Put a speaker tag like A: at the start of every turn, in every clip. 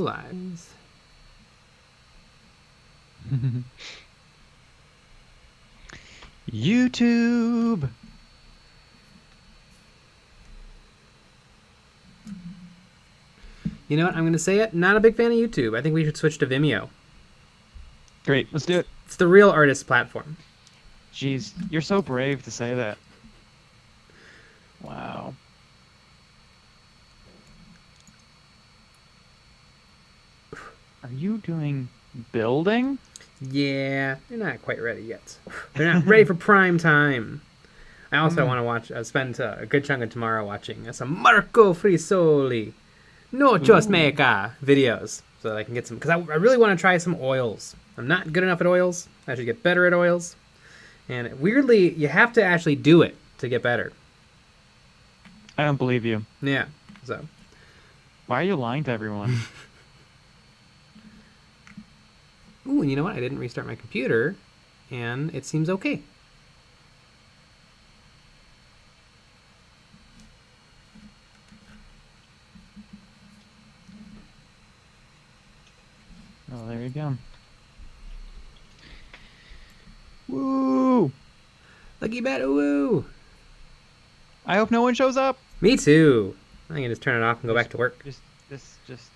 A: Equalize.
B: YouTube.
A: You know what? I'm going to say it. Not a big fan of YouTube. I think we should switch to Vimeo.
B: Great, let's do it.
A: It's the real artist platform.
B: Jeez, you're so brave to say that. Wow. Are you doing building?
A: Yeah, they're not quite ready yet. They're not ready for prime time. I also want to spend a good chunk of tomorrow watching some Marco Frisoli No Just Mecha videos so that I can get some, because I really want to try some oils. I'm not good enough at oils. I should get better at oils. And weirdly, you have to actually do it to get better.
B: I don't believe you.
A: Yeah, so.
B: Why are you lying to everyone?
A: Ooh, and you know what? I didn't restart my computer, and it seems okay.
B: Oh, there you go. Woo!
A: Lucky bat, woo!
B: I hope no one shows up.
A: Me too. I can just turn it off and go back to work.
B: Just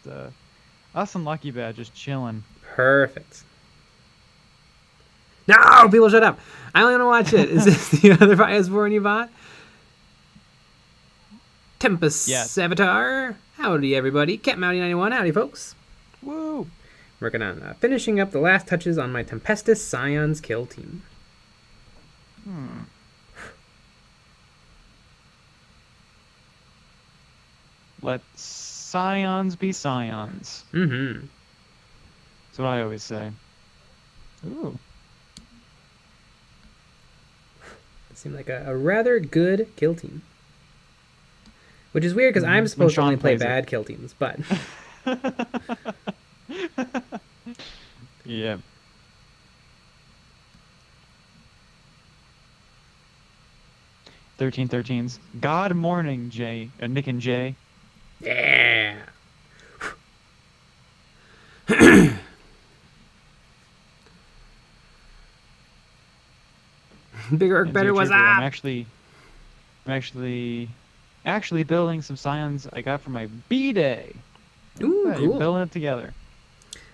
B: us and Lucky Bat just chilling.
A: Perfect. No! People shut up! I only want to watch it. Is this the other Firesborn you bought? Tempest
B: Yes.
A: Avatar. Howdy, everybody. Cat Mounty 91. Howdy, folks.
B: Woo!
A: Working on finishing up the last touches on my Tempestus Scions kill team.
B: Let scions be scions.
A: Mm-hmm.
B: That's what I always say. Ooh.
A: It seemed like a rather good kill team. Which is weird because I'm supposed to only play bad kill teams, but...
B: Yeah. "1313's God morning, Jay. Nick and Jay.
A: Yeah! Bigger Orc better, what's up?
B: I'm actually building some scions I got for my B-Day.
A: Ooh,
B: You're
A: cool.
B: building it together.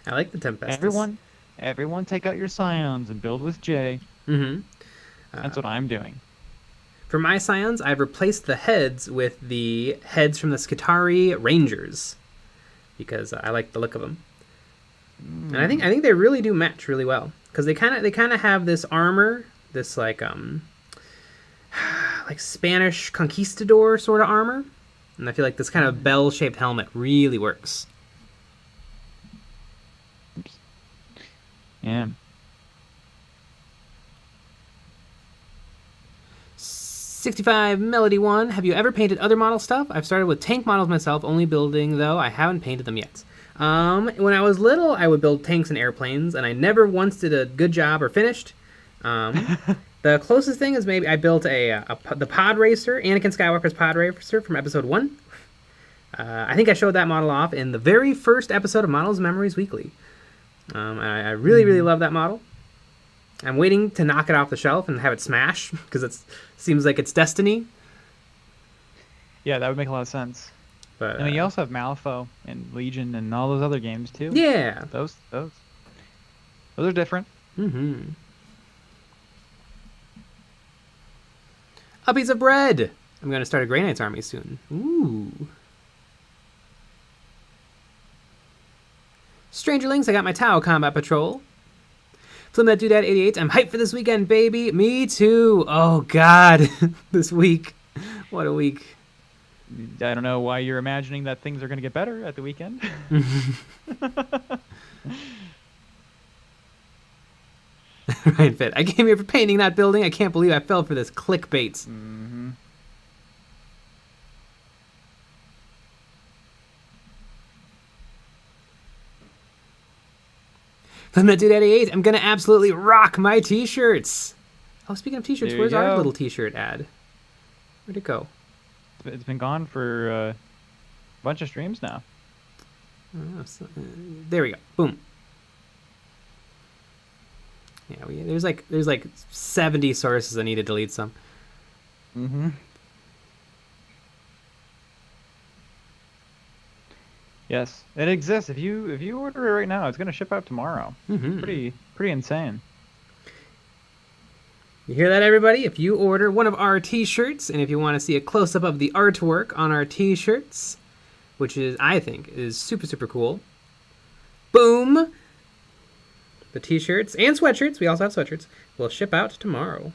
A: I like the Tempestus.
B: Everyone take out your scions and build with Jay.
A: Mm-hmm.
B: That's what I'm doing.
A: For my Scions, I've replaced the heads with the heads from the Skitari Rangers because I like the look of them, and I think they really do match really well because they kind of have this armor, this like Spanish conquistador sort of armor, and I feel like this kind of bell-shaped helmet really works.
B: Yeah.
A: 65 Melody 1. Have you ever painted other model stuff? I've started with tank models myself, only building though. I haven't painted them yet. When I was little, I would build tanks and airplanes, and I never once did a good job or finished. The closest thing is maybe I built the pod racer, Anakin Skywalker's pod racer from episode 1. I think I showed that model off in the very first episode of Models Memories Weekly. I really, really love that model. I'm waiting to knock it off the shelf and have it smash because it seems like it's destiny.
B: Yeah, that would make a lot of sense.
A: But
B: I mean, you also have Malifaux and Legion and all those other games too.
A: yeah,
B: Those are different.
A: mm-hmm. A piece of bread. I'm going to start a Grey Knights army soon. Ooh. Strangerlings, I got my Tau Combat Patrol. Flimmet Doodad 88, I'm hyped for this weekend, baby. Me too. Oh, God. This week. What a week.
B: I don't know why you're imagining that things are going to get better at the weekend.
A: Right, Fit. I came here for painting, not building. I can't believe I fell for this clickbait.
B: Mm-hmm.
A: Flimmet Dude 88, I'm going to absolutely rock my t-shirts. Oh, speaking of t-shirts,
B: There you
A: where's our
B: go.
A: little t-shirt ad? Where'd it go?
B: It's been gone for a bunch of streams now.
A: There we go. Boom. Yeah, there's like 70 sources I need to delete some.
B: Mm-hmm. Yes, it exists. If you order it right now, it's gonna ship out tomorrow.
A: Mm-hmm.
B: Pretty insane.
A: You hear that, everybody? If you order one of our t-shirts, and if you want to see a close-up of the artwork on our t-shirts, which I think is super, super cool, boom! The t-shirts and sweatshirts, we also have sweatshirts, will ship out tomorrow.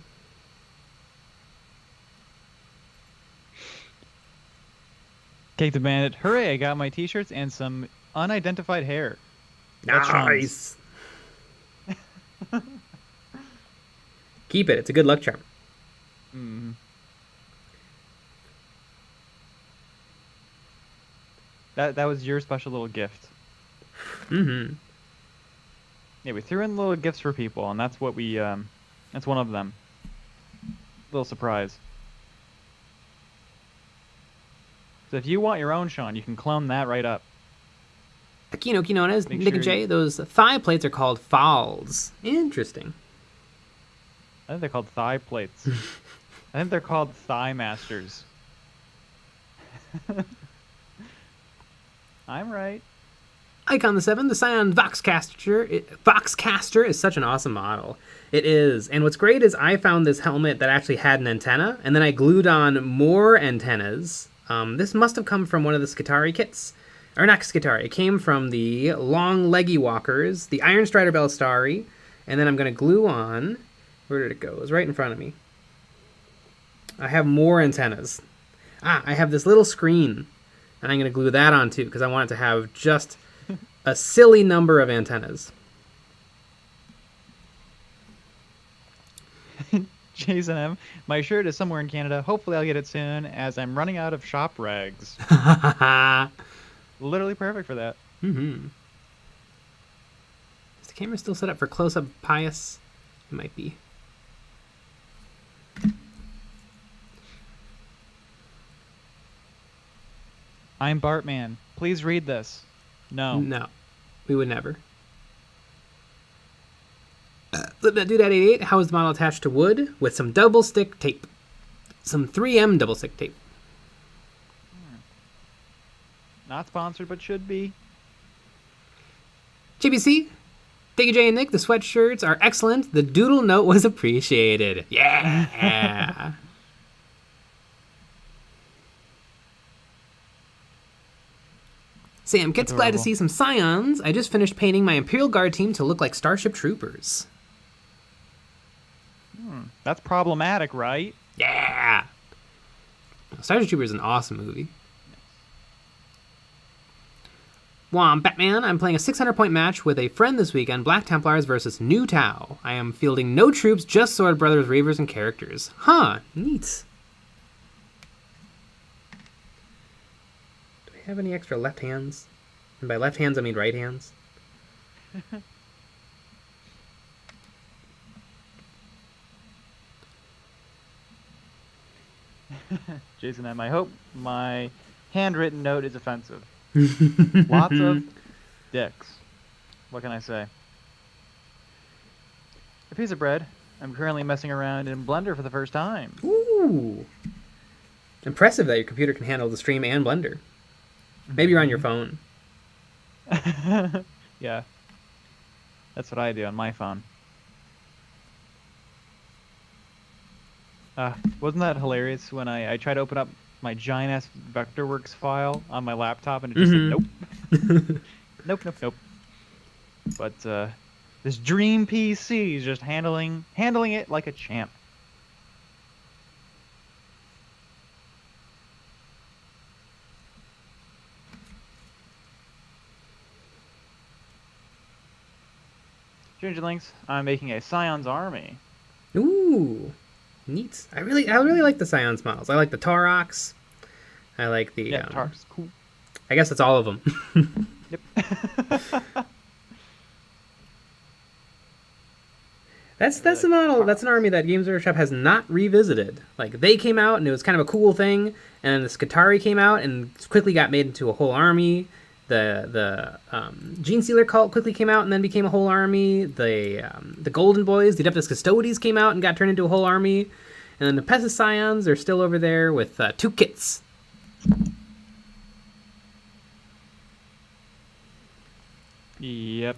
B: Cake the Bandit, hooray, I got my t-shirts and some unidentified hair.
A: Nice! Keep it, it's a good luck charm.
B: Mm. That was your special little gift.
A: Mm-hmm.
B: Yeah, we threw in little gifts for people, and that's what we, that's one of them. Little surprise. So if you want your own, Sean, you can clone that right up.
A: Akino Quinones,
B: Make
A: Nick
B: sure
A: and Jay, those thigh plates are called falls. Interesting.
B: I think they're called thigh plates. I think they're called thigh masters. I'm right.
A: Icon the 7, the Scion Voxcaster is such an awesome model. It is. And what's great is I found this helmet that actually had an antenna, and then I glued on more antennas. This must have come from one of the Skitari kits. Or not Skitari, it came from the Long Leggy Walkers, the Iron Strider Bellstari, and then I'm going to glue on... Where did it go? It was right in front of me. I have more antennas. I have this little screen, and I'm going to glue that on too, because I want it to have just a silly number of antennas.
B: Jason M. My shirt is somewhere in Canada. Hopefully I'll get it soon, as I'm running out of shop rags. Literally perfect for that.
A: Mm-hmm. Is the camera still set up for close-up Pious? It might be.
B: I'm Bartman. Please read this. No.
A: No. We would never. Flip that dude at 88. How is the model attached to wood? With some double stick tape. Some 3M double stick tape.
B: Not sponsored, but should be.
A: JBC, thank you, Jay and Nick. The sweatshirts are excellent. The doodle note was appreciated. Yeah. Sam Kit's glad to see some Scions. I just finished painting my Imperial Guard team to look like Starship Troopers.
B: That's problematic, right?
A: Yeah. Starship Troopers is an awesome movie. Wom Batman, I'm playing a 600-point match with a friend this weekend, Black Templars versus New Tau. I am fielding no troops, just Sword Brothers, Reavers, and characters. Huh, neat. Do I have any extra left hands? And by left hands, I mean right hands.
B: Jason M. I hope my handwritten note is offensive. Lots of dicks. What can I say? A piece of bread. I'm currently messing around in Blender for the first time.
A: Ooh. Impressive that your computer can handle the stream and Blender. Maybe you're on your phone.
B: Yeah. That's what I do on my phone. Wasn't that hilarious when I tried to open up my giant-ass Vectorworks file on my laptop and it just said, nope. Nope. But this dream PC is just handling it like a champ. Changelings, I'm making a Scions army.
A: Ooh. Neat. I really like the Scions models. I like the Taurox. I like the...
B: Yeah, Taurox, cool.
A: I guess that's all of them.
B: Yep.
A: That's the model. That's an army that Games Workshop has not revisited. Like, they came out and it was kind of a cool thing, and then the Skitari came out and quickly got made into a whole army. The Gene Stealer cult quickly came out and then became a whole army. The Golden Boys, the Adeptus Custodes, came out and got turned into a whole army. And then the Pestis Scions are still over there with 2 kits.
B: Yep.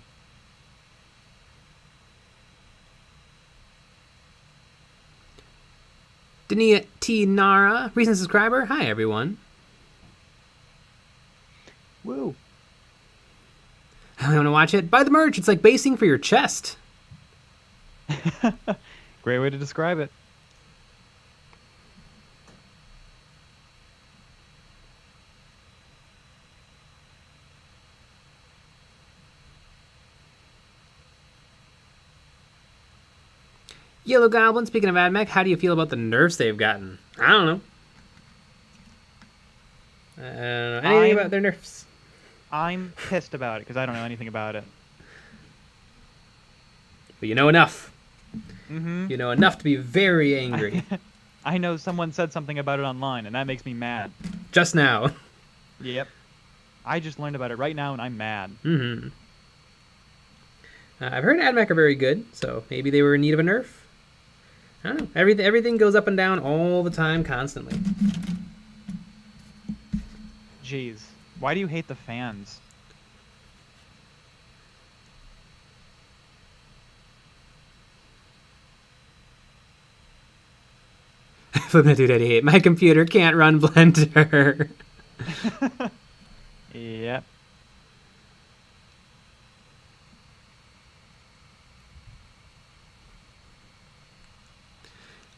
A: Dania T. Nara, recent subscriber. Hi, everyone.
B: Woo.
A: I want to watch it. Buy the merch. It's like basing for your chest.
B: Great way to describe it.
A: Yellow Goblin, speaking of AdMech, how do you feel about the nerfs they've gotten? I don't know. I don't know anything about their nerfs.
B: I'm pissed about it because I don't know anything about it.
A: But you know enough.
B: Mm-hmm.
A: You know enough to be very angry.
B: I know someone said something about it online, and that makes me mad.
A: Just now.
B: Yep. I just learned about it right now, and I'm mad.
A: Mm-hmm. I've heard AdMech are very good, so maybe they were in need of a nerf. I don't know. Everything goes up and down all the time, constantly.
B: Jeez. Why do you hate the fans?
A: Flipna288, my computer can't run Blender.
B: Yep.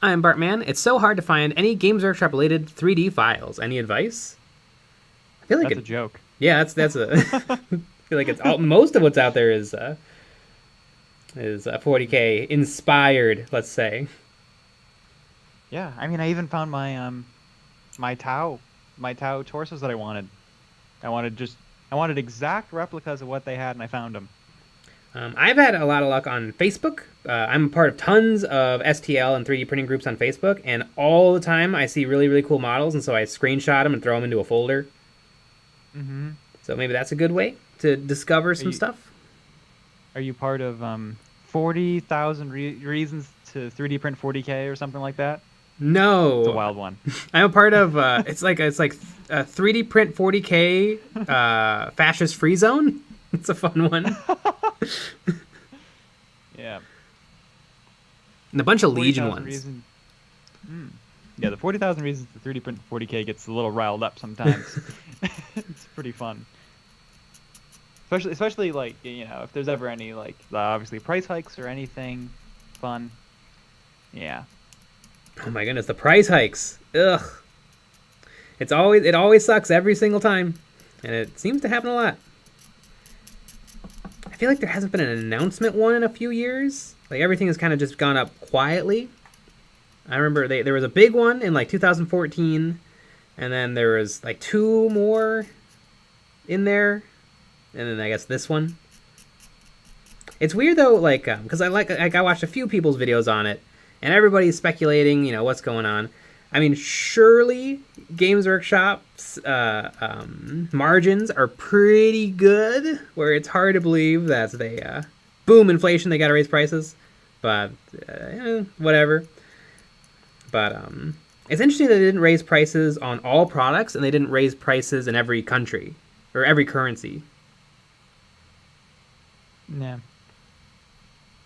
A: I'm Bartman. It's so hard to find any Games Workshop related 3D files. Any advice? I feel like
B: that's a joke.
A: Yeah, that's a. I feel like it's most of what's out there is 40k inspired. Let's say.
B: Yeah, I mean, I even found my my Tau torsos that I wanted. I wanted exact replicas of what they had, and I found them.
A: I've had a lot of luck on Facebook. I'm a part of tons of STL and 3D printing groups on Facebook, and all the time I see really, really cool models, and so I screenshot them and throw them into a folder.
B: Mm-hmm.
A: So maybe that's a good way to discover some stuff.
B: Are you part of 40,000 reasons to 3D print 40k or something like that?
A: No.
B: It's a wild one.
A: I'm a part of, it's like a 3D print 40k fascist free zone. It's a fun one.
B: Yeah.
A: And a bunch of Legion ones.
B: Yeah, the 40,000 reasons to 3D print 40k gets a little riled up sometimes. It's pretty fun. Especially like, you know, if there's ever any like obviously price hikes or anything fun. Yeah.
A: Oh my goodness, the price hikes. Ugh. It always sucks every single time. And it seems to happen a lot. I feel like there hasn't been an announcement one in a few years. Like everything has kind of just gone up quietly. I remember there was a big one in like 2014, and then there was like 2 more in there, and then I guess this one. It's weird though, like because I watched a few people's videos on it, and everybody's speculating, you know, what's going on. I mean, surely Games Workshop's margins are pretty good, where it's hard to believe that they boom inflation, they got to raise prices, but whatever. But it's interesting that they didn't raise prices on all products, and they didn't raise prices in every country or every currency.
B: Yeah.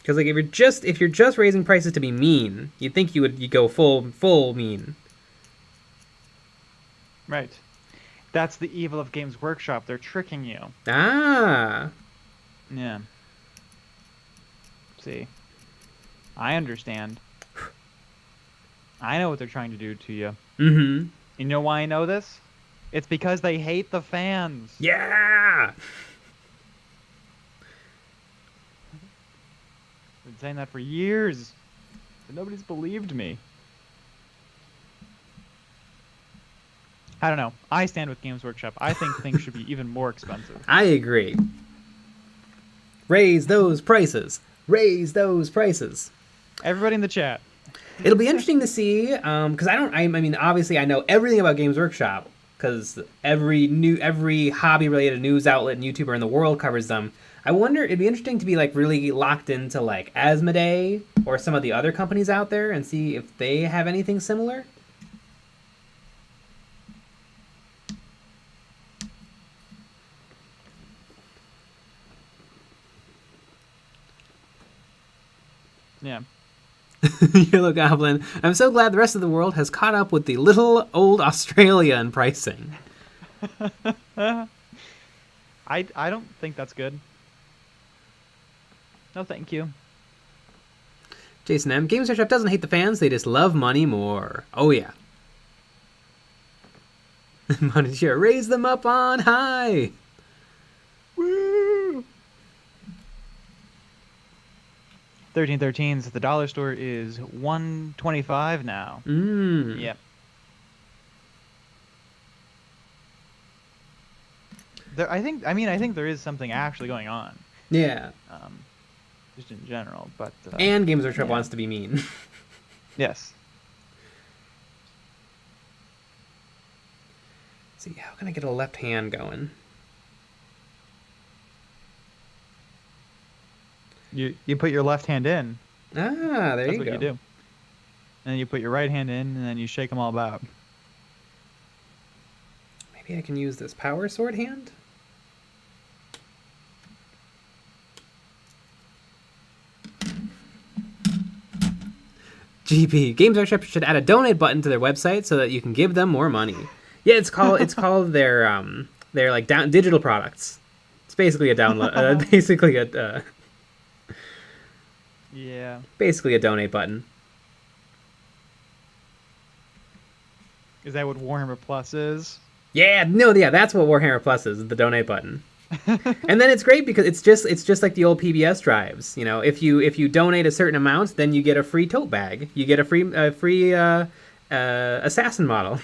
A: Because like if you're just raising prices to be mean, you'd think you'd go full mean.
B: Right. That's the evil of Games Workshop. They're tricking you.
A: Ah.
B: Yeah. See. I understand. I know what they're trying to do to you.
A: Mm-hmm.
B: You know why I know this? It's because they hate the fans.
A: Yeah.
B: I've been saying that for years, but nobody's believed me. I don't know. I stand with Games Workshop. I think things should be even more expensive.
A: I agree. Raise those prices. Raise those prices.
B: Everybody in the chat.
A: It'll be interesting to see, because I mean, obviously I know everything about Games Workshop, because every hobby-related news outlet and YouTuber in the world covers them. I wonder, it'd be interesting to be like really locked into like Asmodee or some of the other companies out there and see if they have anything similar.
B: Yeah.
A: Yellow Goblin. I'm so glad the rest of the world has caught up with the little old Australia in pricing.
B: I don't think that's good. No, thank you.
A: Jason M. Games Workshop doesn't hate the fans, they just love money more. Oh, yeah. Money sure, raise them up on high.
B: Woo! 1313s at the dollar store is $1.25 now. Yep. I think there is something actually going on.
A: Yeah.
B: Just in general, but
A: and Games Workshop wants to be mean.
B: Yes.
A: See, how can I get a left hand going?
B: You put your left hand in.
A: Ah, there
B: That's
A: you
B: what
A: go.
B: you do. And then you put your right hand in, and then you shake them all about.
A: Maybe I can use this power sword hand? GP. Games Workshop should add a donate button to their website so that you can give them more money. Yeah, it's called their like digital products. It's basically a download,
B: Yeah.
A: basically a donate button.
B: Is that what Warhammer Plus is?
A: Yeah, that's what Warhammer Plus is, the donate button. And then it's great because it's just like the old PBS drives. You know, if you donate a certain amount, then you get a free tote bag. You get a free assassin model.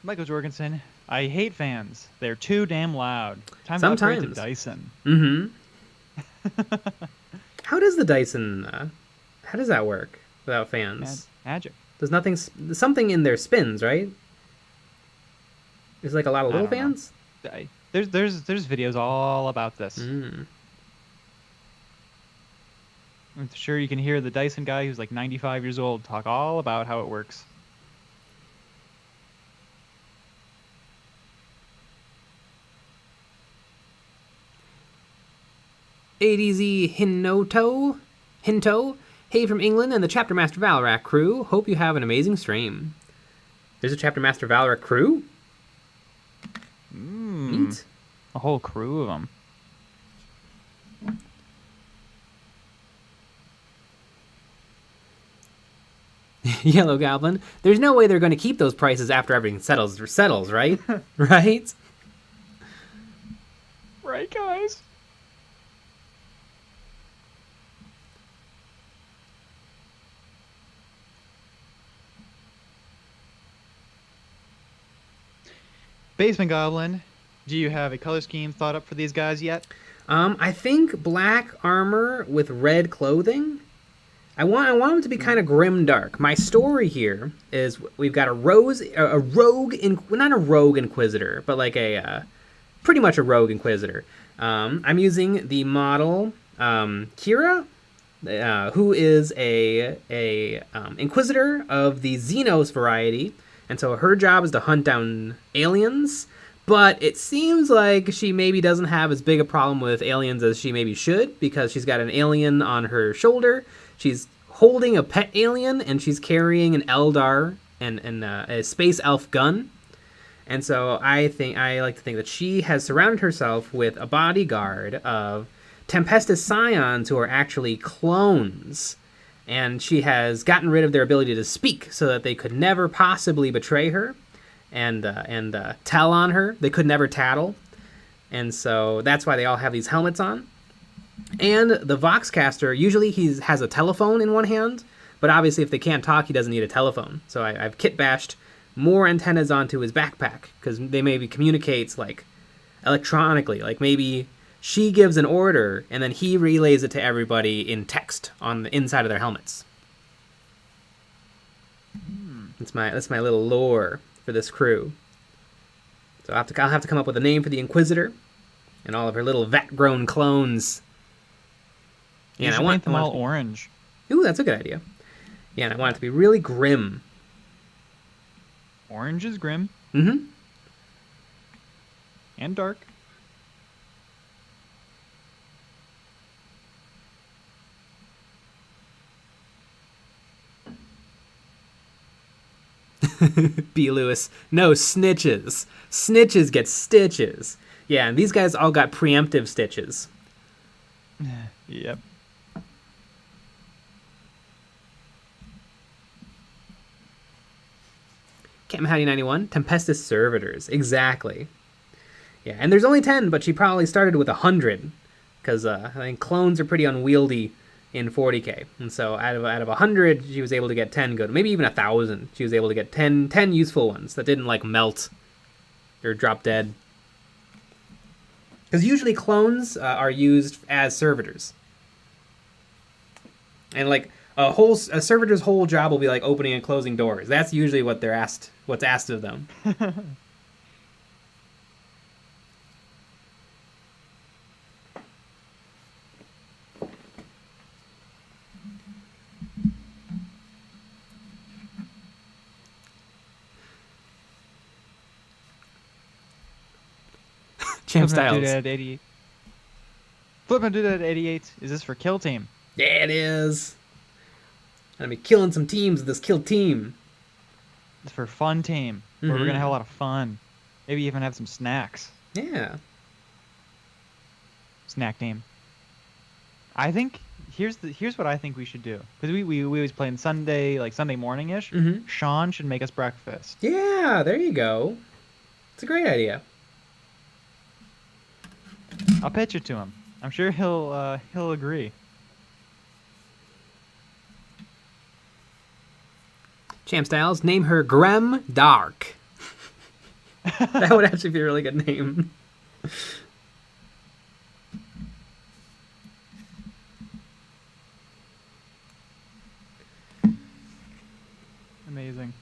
B: Michael Jorgensen, I hate fans. They're too damn loud. Time to upgrade to Dyson.
A: Mm-hmm. How does the Dyson? How does that work without fans?
B: Magic.
A: There's something in their spins, right? There's like a lot of little fans.
B: There's videos all about this. I'm sure you can hear the Dyson guy who's like 95 years old talk all about how it works.
A: ADZ Hinto. Hey from England and the Chapter Master Valrak crew. Hope you have an amazing stream. There's a Chapter Master Valrak crew? Neat.
B: A whole crew of them.
A: Yellow Goblin. There's no way they're going to keep those prices after everything settles, right? Right?
B: Right, guys? Basement Goblin, do you have a color scheme thought up for these guys yet?
A: I think black armor with red clothing. I want them to be kind of grim dark. My story here is we've got not a rogue inquisitor, but like pretty much a rogue inquisitor. I'm using the model Kira, who is a inquisitor of the Xenos variety. And so her job is to hunt down aliens, but it seems like she maybe doesn't have as big a problem with aliens as she maybe should, because she's got an alien on her shoulder, she's holding a pet alien, and she's carrying an Eldar and a space elf gun. And so I like to think that she has surrounded herself with a bodyguard of Tempestus Scions who are actually clones. And she has gotten rid of their ability to speak so that they could never possibly betray her and tell on her. They could never tattle. And so that's why they all have these helmets on. And the Voxcaster, usually he has a telephone in one hand, but obviously if they can't talk, he doesn't need a telephone. So I've kit bashed more antennas onto his backpack, because they maybe communicates like electronically. Like maybe she gives an order, and then he relays it to everybody in text on the inside of their helmets. That's my little lore for this crew. So I'll have to come up with a name for the Inquisitor and all of her little vat-grown clones.
B: You should paint them all orange.
A: Ooh, that's a good idea. Yeah, and I want it to be really grim.
B: Orange is grim.
A: Mm-hmm.
B: And dark.
A: B. Lewis. No, snitches. Snitches get stitches. Yeah, and these guys all got preemptive stitches.
B: Yep.
A: Captain Hattie 91. Tempestus Servitors. Exactly. Yeah, and there's only 10, but she probably started with 100. Because I think clones are pretty unwieldy in 40k. And so out of 100, she was able to get 10 good. Maybe even 1,000. She was able to get 10 useful ones that didn't, like, melt or drop dead. Because usually clones are used as servitors. And, like, a servitor's whole job will be, like, opening and closing doors. That's usually what's asked of them. Champ Styles.
B: Flippin' Dude at 88. Is this for Kill Team?
A: Yeah, it is. I'm gonna be killing some teams with this kill team.
B: It's for Fun Team. Where we're gonna have a lot of fun. Maybe even have some snacks.
A: Yeah.
B: Snack Team. I think here's what I think we should do, because we always play on Sunday, like Sunday morning-ish. Sean should make us breakfast.
A: Yeah, there you go. It's a great idea.
B: I'll pitch it to him. I'm sure he'll agree.
A: Champ Styles, name her Grem Dark. That would actually be a really good name.
B: Amazing.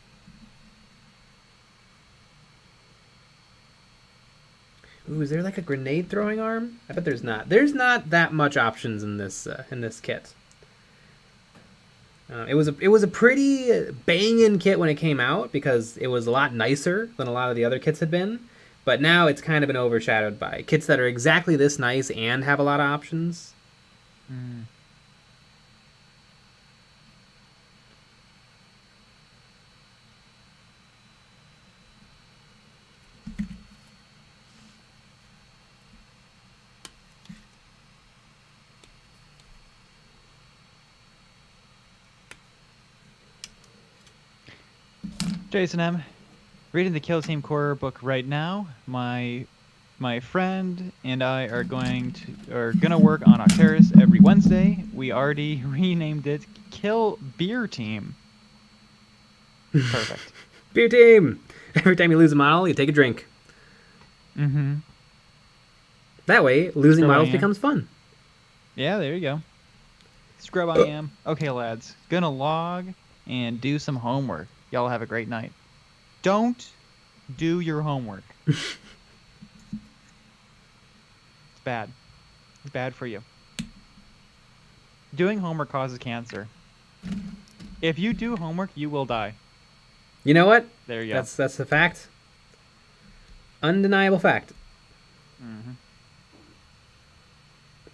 A: Ooh, is there like a grenade throwing arm? I bet there's not. There's not that much options in this kit. It was a pretty banging kit when it came out because it was a lot nicer than a lot of the other kits had been. But now it's kind of been overshadowed by kits that are exactly this nice and have a lot of options.
B: Jason M. Reading the Kill Team Core book right now. My friend and I are gonna work on Octaris every Wednesday. We already renamed it Kill Beer Team. Perfect.
A: Beer Team! Every time you lose a model, you take a drink. That way, losing models becomes fun.
B: Yeah, there you go. Scrub I am. Okay, lads. Gonna log and do some homework. Y'all have a great night. Don't do your homework. It's bad. It's bad for you. Doing homework causes cancer. If you do homework, you will die.
A: You know what?
B: There you go.
A: That's the fact. Undeniable fact.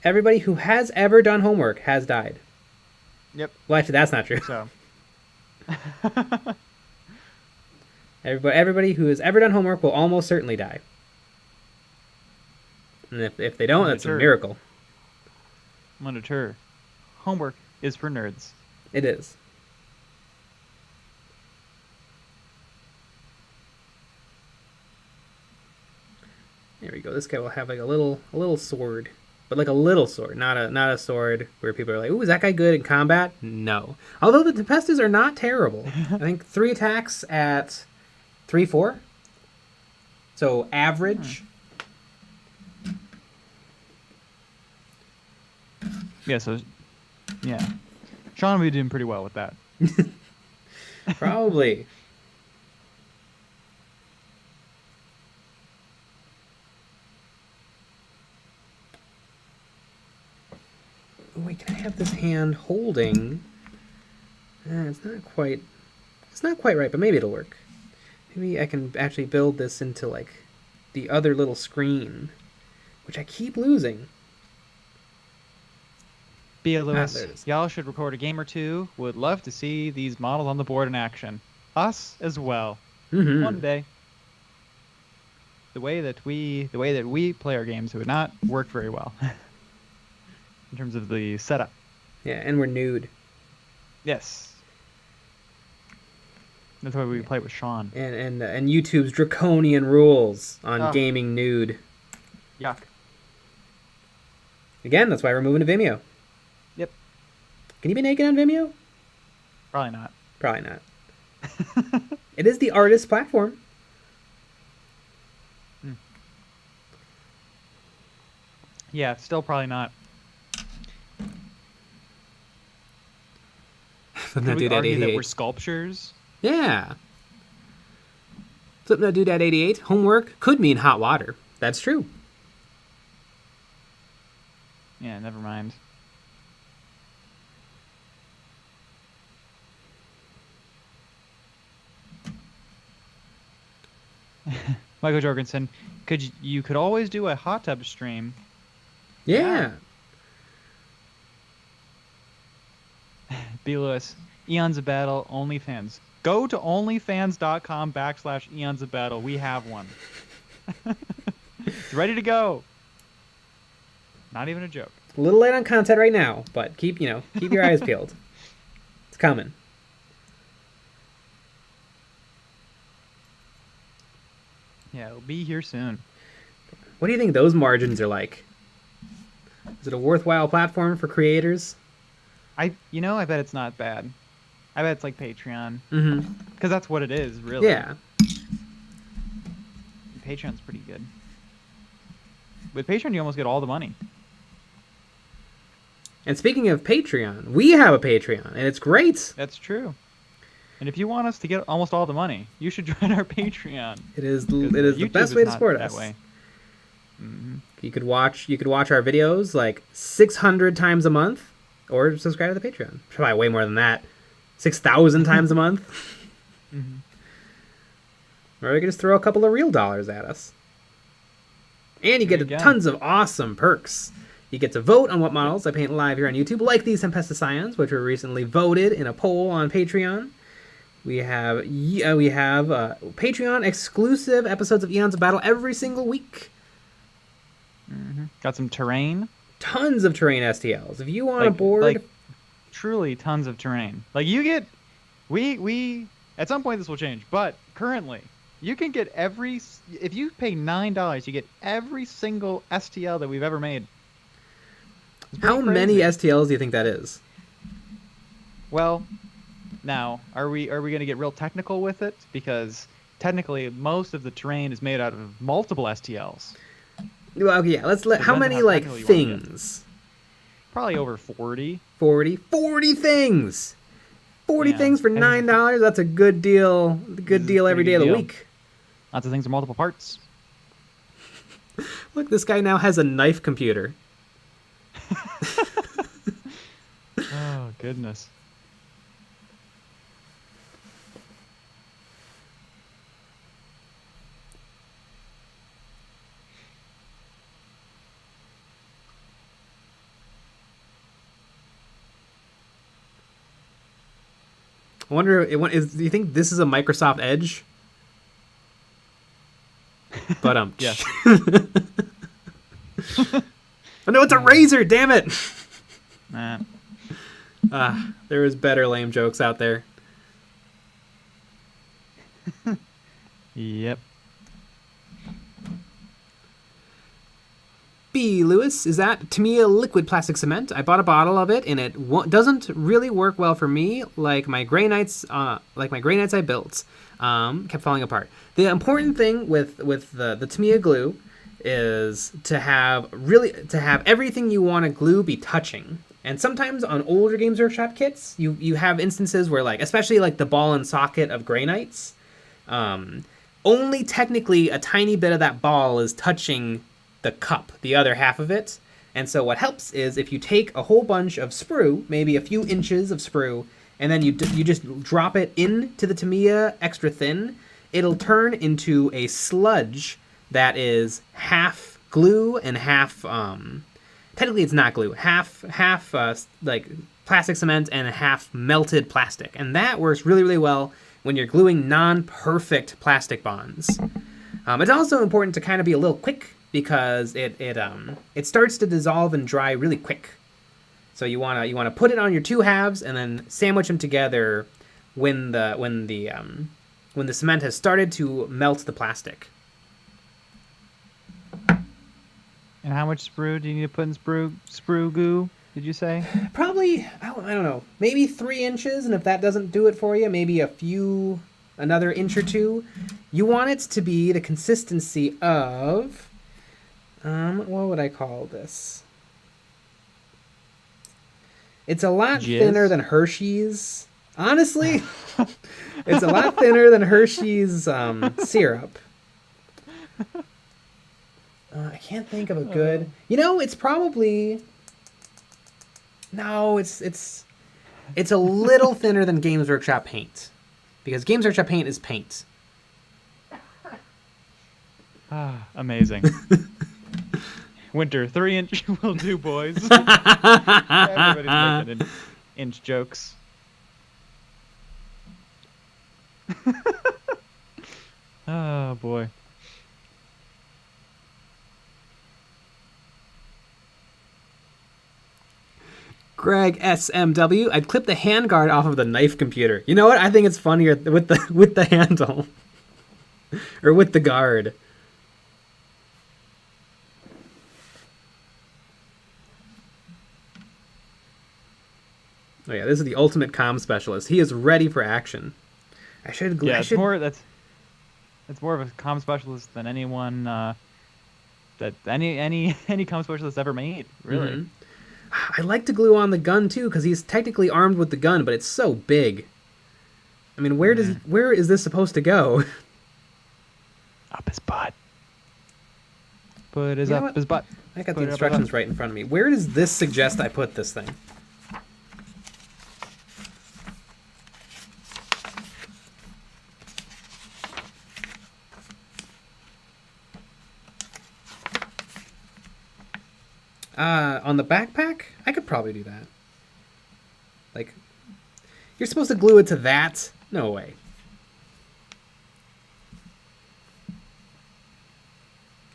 A: Everybody who has ever done homework has died.
B: Yep.
A: Well, actually, that's not true.
B: So.
A: Everybody who has ever done homework will almost certainly die. And if they don't, that's a miracle.
B: I'm gonna deter. Homework is for nerds.
A: It is. There we go. This guy will have like a little sword, but like a little sword, not a sword where people are like, "Ooh, is that guy good in combat?" No. Although the Tempestus are not terrible. I think 3 attacks at 3/4. So average.
B: Yeah, so, yeah. Sean will be doing pretty well with that.
A: Probably. Oh, wait, can I have this hand holding? It's not quite right, but maybe it'll work. Maybe I can actually build this into, like, the other little screen, which I keep losing.
B: Bia Lewis,
A: there it is.
B: y'all should record a game or two. Would love to see these models on the board in action. Us as well.
A: Mm-hmm.
B: One day. The way that we play our games would not work very well in terms of the setup.
A: Yeah, and we're nude.
B: Yes. That's why we play with Sean.
A: And YouTube's draconian rules on
B: Oh.
A: gaming nude.
B: Yuck.
A: Again, that's why we're moving to Vimeo.
B: Yep.
A: Can you be naked on Vimeo?
B: Probably not.
A: Probably not. It is the artist platform.
B: Yeah, still probably not.
A: Flip
B: Could
A: that
B: we
A: dude at
B: argue that
A: 88.
B: we're sculptures?
A: Yeah. Flip that dude at 88. Homework could mean hot water. That's true.
B: Yeah, never mind. Michael Jorgensen, you could always do a hot tub stream.
A: Yeah.
B: B. Lewis, Eons of Battle, OnlyFans. Go to onlyfans.com/Eons of Battle. We have one. It's ready to go. Not even a joke.
A: A little late on content right now, but keep your eyes peeled. It's coming.
B: Yeah, it'll be here soon.
A: What do you think those margins are like? Is it a worthwhile platform for creators?
B: I bet it's not bad. I bet it's like Patreon.
A: Mm-hmm.
B: Because that's what it is, really.
A: Yeah.
B: Patreon's pretty good. With Patreon, you almost get all the money.
A: And speaking of Patreon, we have a Patreon, and it's great.
B: That's true. And if you want us to get almost all the money, you should join our Patreon.
A: It is the
B: YouTube
A: best
B: is
A: way to
B: not
A: support
B: that
A: us.
B: way. Mm-hmm.
A: You could watch our videos like 600 times a month, or subscribe to the Patreon. Probably way more than that. 6,000 times a month.
B: Mm-hmm.
A: Or you can just throw a couple of real dollars at us. And you
B: There
A: get
B: you go.
A: tons of awesome perks. You get to vote on what models I paint live here on YouTube, like these TEMPESTUS SCIONS, which were recently voted in a poll on Patreon. We have Patreon exclusive episodes of Eons of Battle every single week.
B: Mm-hmm. Got some terrain.
A: Tons of terrain STLs. If you want a board,
B: like truly tons of terrain. Like you get, we at some point this will change, but currently you can get if you pay $9, you get every single STL that we've ever made.
A: how many STLs do you think that is?
B: Well, now are we going to get real technical with it? Because technically, most of the terrain is made out of multiple STLs.
A: Well, okay, yeah. How many
B: how
A: like
B: technical you wanna get.
A: things?
B: Probably over 40.
A: 40 things. 40
B: Yeah.
A: things for $9. That's a good deal. Good deal every day of the
B: deal.
A: week.
B: Lots of things are multiple parts.
A: Look, this guy now has a knife computer.
B: Oh, goodness.
A: I wonder, do you think this is a Microsoft Edge? But
B: Yes.
A: Oh no, it's a razor. Damn it!
B: Nah.
A: There is better lame jokes out there.
B: Yep.
A: B. Lewis, is that Tamiya liquid plastic cement? I bought a bottle of it, and it doesn't really work well for me. Like my Grey Knights, I built, kept falling apart. The important thing with the Tamiya glue is to have everything you want to glue be touching. And sometimes on older Games Workshop kits, you have instances where, like, especially like the ball and socket of Grey Knights, only technically a tiny bit of that ball is touching the cup, the other half of it. And so what helps is if you take a whole bunch of sprue, maybe a few inches of sprue, and then you just drop it into the Tamiya extra thin, it'll turn into a sludge that is half glue and half, technically it's not glue, half like plastic cement and half melted plastic. And that works really, really well when you're gluing non-perfect plastic bonds. It's also important to kind of be a little quick because it starts to dissolve and dry really quick. So you wanna put it on your two halves and then sandwich them together when the cement has started to melt the plastic.
B: And how much sprue do you need to put in sprue goo? Did you say?
A: Probably, I don't know, maybe 3 inches, and if that doesn't do it for you, maybe another inch or two. You want it to be the consistency of, what would I call this? It's a lot thinner than Hershey's. Honestly, it's a lot thinner than Hershey's syrup. I can't think of a good. It's probably. No, it's a little thinner than Games Workshop paint, because Games Workshop paint is paint.
B: Amazing. Winter 3-inch will do, boys. Everybody's making inch jokes. Oh boy.
A: Greg SMW, I'd clip the handguard off of the knife computer. You know what? I think it's funnier with the handle. Or with the guard. Oh yeah, this is the ultimate comm specialist. He is ready for action.
B: That's more of a comm specialist than anyone that any comm specialist ever made, really.
A: Mm-hmm. I like to glue on the gun too, because he's technically armed with the gun, but it's so big. I mean, where is this supposed to go?
B: Up his butt. Put his up his butt.
A: I got the instructions right in front of me. Where does this suggest I put this thing? On the backpack? I could probably do that. Like, you're supposed to glue it to that? No way.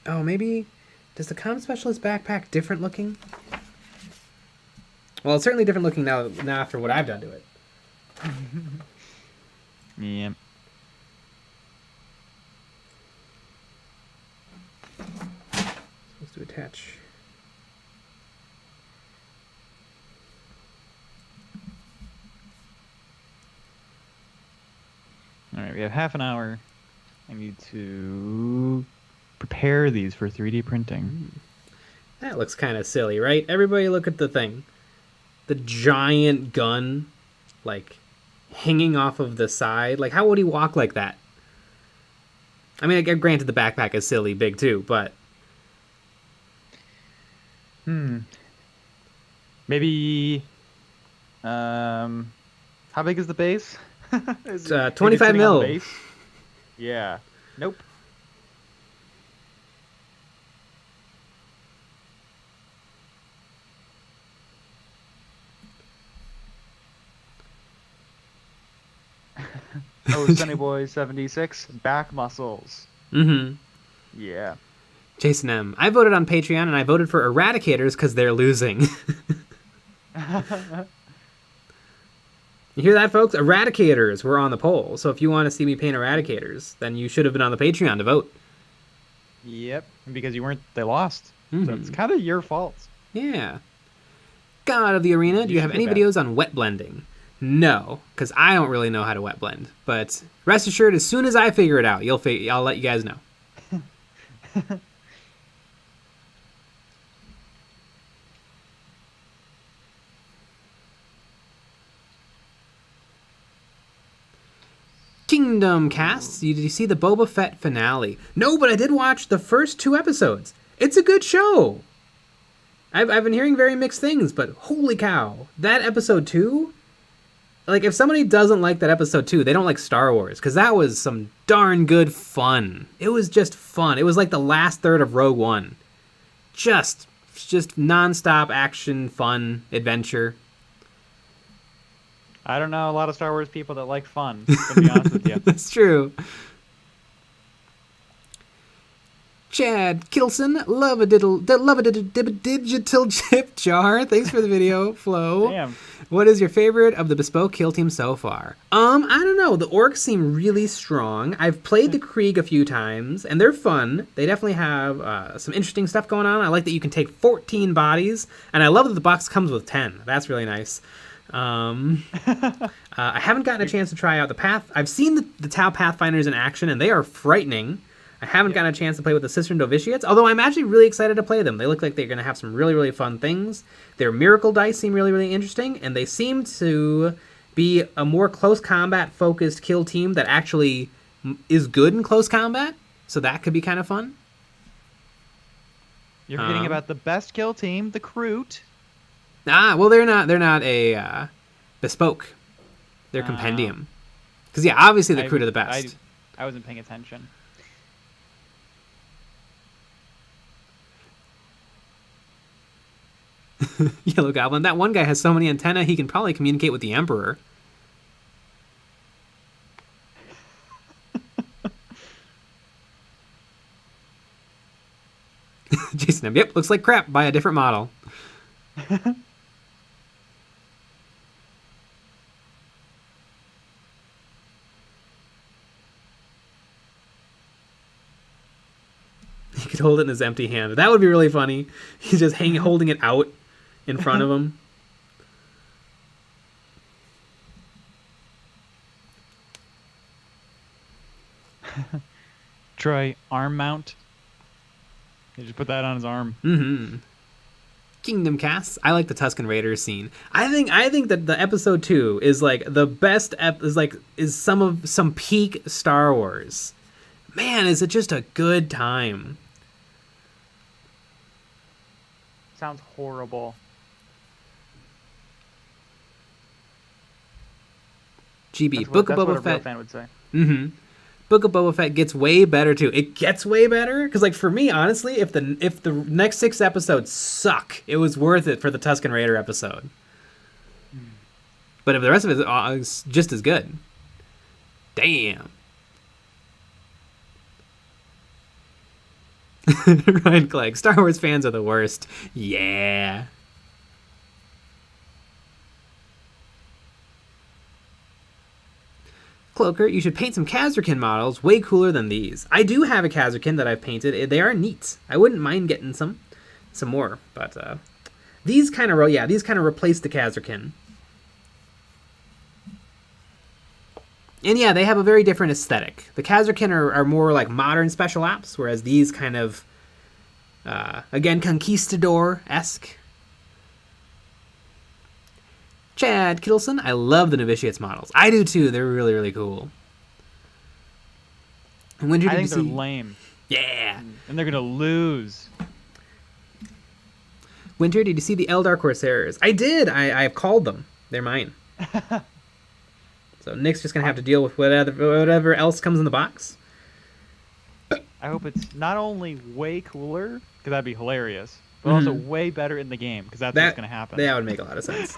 A: Oh, maybe... Does the comm specialist backpack different looking? Well, it's certainly different looking now after what I've done to it.
B: Yeah.
A: Supposed to attach...
B: Alright, we have half an hour. I need to prepare these for 3D printing.
A: That looks kind of silly, right? Everybody look at the thing. The giant gun, like, hanging off of the side. Like, how would he walk like that? I mean, granted the backpack is silly big too, but...
B: Maybe... How big is the base?
A: It's 25 mil.
B: Yeah. Nope. Oh, Sunny Boy 76, back muscles.
A: Mm-hmm.
B: Yeah.
A: Jason M. I voted on Patreon, and I voted for Eradicators because they're losing. You hear that, folks? Eradicators were on the poll. So if you want to see me paint Eradicators, then you should have been on the Patreon to vote.
B: Yep. And because you weren't, they lost.
A: Mm-hmm.
B: So it's kind of your fault.
A: Yeah. God of the Arena, do you have any videos on wet blending? No, because I don't really know how to wet blend. But rest assured, as soon as I figure it out, I'll let you guys know. Kingdom Casts, did you see the Boba Fett finale? No, but I did watch the first 2 episodes. It's a good show. I've been hearing very mixed things, but holy cow. That episode 2, like if somebody doesn't like that episode 2, they don't like Star Wars, because that was some darn good fun. It was just fun. It was like the last third of Rogue One. Just non-stop action, fun, adventure.
B: I don't know a lot of Star Wars people that like fun, to be honest with you.
A: That's true. Chad Kilson, love a digital chip jar. Thanks for the video, Flo.
B: Damn.
A: What is your favorite of the bespoke kill team so far? I don't know. The orcs seem really strong. I've played the Krieg a few times, and they're fun. They definitely have some interesting stuff going on. I like that you can take 14 bodies, and I love that the box comes with 10. That's really nice. I haven't gotten a chance to try out the Path. I've seen the Tau Pathfinders in action, and they are frightening. I haven't gotten a chance to play with the Cistern Novitiates, although I'm actually really excited to play them. They look like they're going to have some really, really fun things. Their Miracle Dice seem really, really interesting, and they seem to be a more close combat-focused kill team that actually is good in close combat, so that could be kind of fun.
B: You're forgetting about the best kill team, the Kroot.
A: Well, they're not a bespoke. They're compendium. Because, yeah, obviously the Kroot are the best.
B: I wasn't paying attention.
A: Yellow Goblin. That one guy has so many antennae, he can probably communicate with the Emperor. Jason M. Yep, looks like crap. Buy a different model. He could hold it in his empty hand. That would be really funny. He's just holding it out in front of him.
B: Troy, arm mount. He just put that on his arm.
A: Mm-hmm. Kingdom Casts. I like the Tusken Raiders scene. I think that the episode 2 is like the best. Is some peak Star Wars. Man, is it just a good time?
B: Sounds horrible.
A: GB. Book of Boba
B: Fett. That's what a real
A: Fett.
B: fan would say.
A: Mm-hmm. Book of Boba Fett gets way better too. It gets way better because, like, for me, honestly, if the next 6 episodes suck, it was worth it for the Tusken Raider episode. But if the rest of it is just as good, damn. Ryan Clegg. Star Wars fans are the worst. Yeah. Cloaker, you should paint some Kazrakin models. Way cooler than these. I do have a Kazrakin that I've painted. They are neat. I wouldn't mind getting some more. But these kind of replace the Kazrakin. And yeah, they have a very different aesthetic. The Kazrakin are more like modern special apps, whereas these kind of, again, Conquistador-esque. Chad Kittleson, I love the Novitiates models. I do too. They're really, really cool. And Winter,
B: I think they're lame.
A: Yeah.
B: And they're going to lose.
A: Winter, did you see the Eldar Corsairs? I did. I've called them. They're mine. So Nick's just going to have to deal with whatever else comes in the box.
B: I hope it's not only way cooler, because that'd be hilarious, but also way better in the game, because that's what's going to happen.
A: That would make a lot of sense.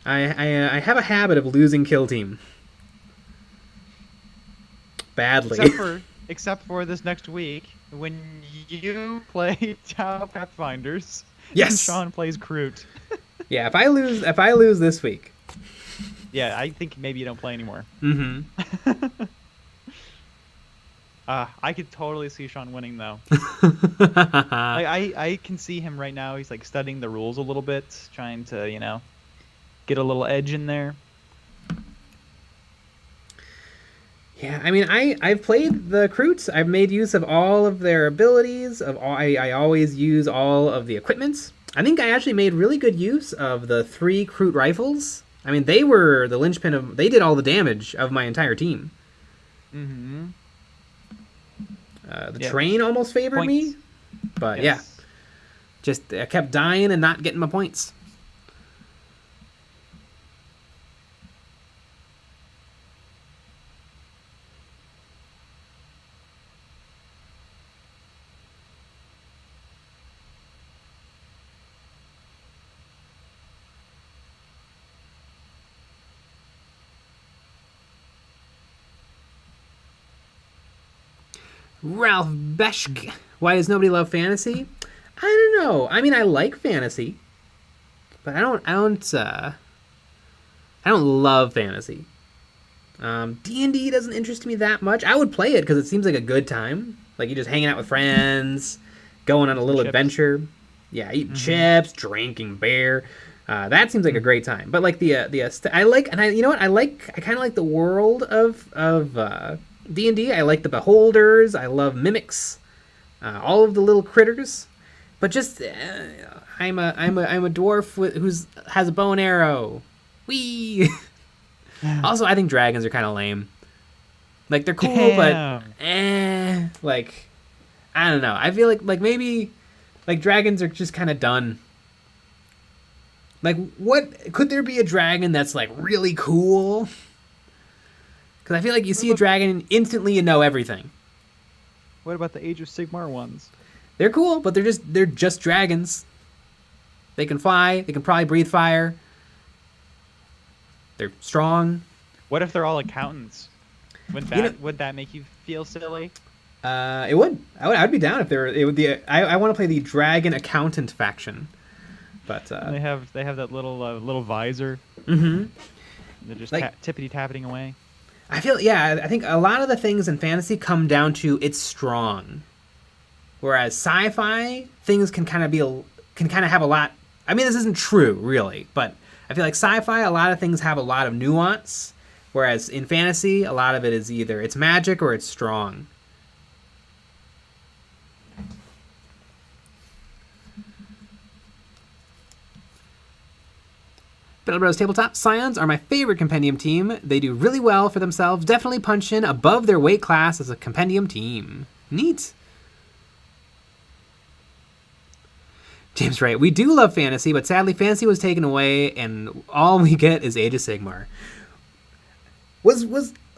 A: I have a habit of losing kill team. Badly.
B: Except for this next week, when you play Tau Pathfinders,
A: yes,
B: and Sean plays Kroot.
A: Yeah, if I lose this week.
B: Yeah, I think maybe you don't play anymore.
A: Mm-hmm.
B: I could totally see Sean winning though. I can see him right now. He's like studying the rules a little bit, trying to, get a little edge in there.
A: Yeah, I mean, I've played the Kroots. I've made use of all of their abilities. I always use all of the equipments. I think I actually made really good use of the 3 Kroot rifles. I mean, they were the linchpin of. They did all the damage of my entire team.
B: Mm-hmm.
A: The train almost favored me, but yeah, just I kept dying and not getting my points. Ralph Beshk. Why does nobody love fantasy? I don't know. I mean, I like fantasy, but I don't love fantasy. D&D doesn't interest me that much. I would play it because it seems like a good time. Like you just hanging out with friends, going on a little adventure. Yeah, eating chips, drinking beer. That seems like a great time. But like I like, and you know what? I kind of like the world of D&D. I like the beholders. I love mimics, all of the little critters. But just I'm a dwarf who has a bow and arrow. Whee! Also, I think dragons are kind of lame. Like they're cool, but like I don't know. I feel like maybe like dragons are just kind of done. Like, what could there be a dragon that's like really cool? Because I feel like you see a dragon and instantly you know everything.
B: What about the Age of Sigmar ones?
A: They're cool, but they're just dragons. They can fly. They can probably breathe fire. They're strong.
B: What if they're all accountants? Would that make you feel silly?
A: It would. I'd be down if there. It would be. I want to play the dragon accountant faction, but
B: they have that little visor.
A: Mm-hmm.
B: They're just
A: like,
B: tippity tapping away.
A: I think a lot of the things in fantasy come down to it's strong, whereas sci-fi things can kind of have a lot. I mean, this isn't true really, but I feel like sci-fi a lot of things have a lot of nuance, whereas in fantasy a lot of it is either it's magic or it's strong. Battle Bros Tabletop, Scions are my favorite compendium team. They do really well for themselves, definitely punch in above their weight class as a compendium team. Neat. James Wright, we do love fantasy, but sadly fantasy was taken away and all we get is Age of Sigmar. Was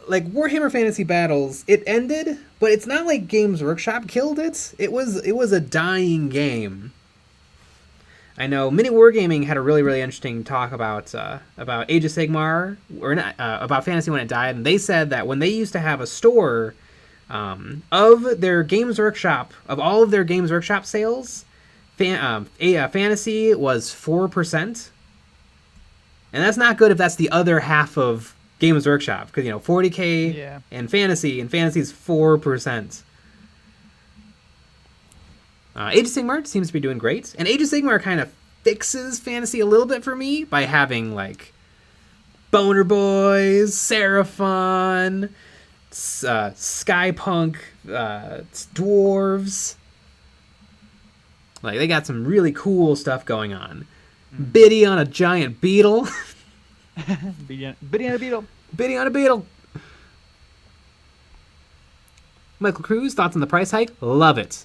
A: like Warhammer Fantasy Battles, it ended, but it's not like Games Workshop killed it. It was a dying game. I know Mini Wargaming had a really, really interesting talk about Age of Sigmar, or not, about fantasy when it died, and they said that when they used to have a store of their Games Workshop, of all of their Games Workshop sales, fantasy was 4%, and that's not good if that's the other half of Games Workshop, because 40k and fantasy is 4%. Age of Sigmar seems to be doing great. And Age of Sigmar kind of fixes fantasy a little bit for me by having, like, Boner Boys, Seraphon, Skypunk, Dwarves. Like, they got some really cool stuff going on. Biddy on a giant beetle.
B: Biddy on a beetle.
A: Biddy on a beetle. Michael Cruz, thoughts on the price hike? Love it.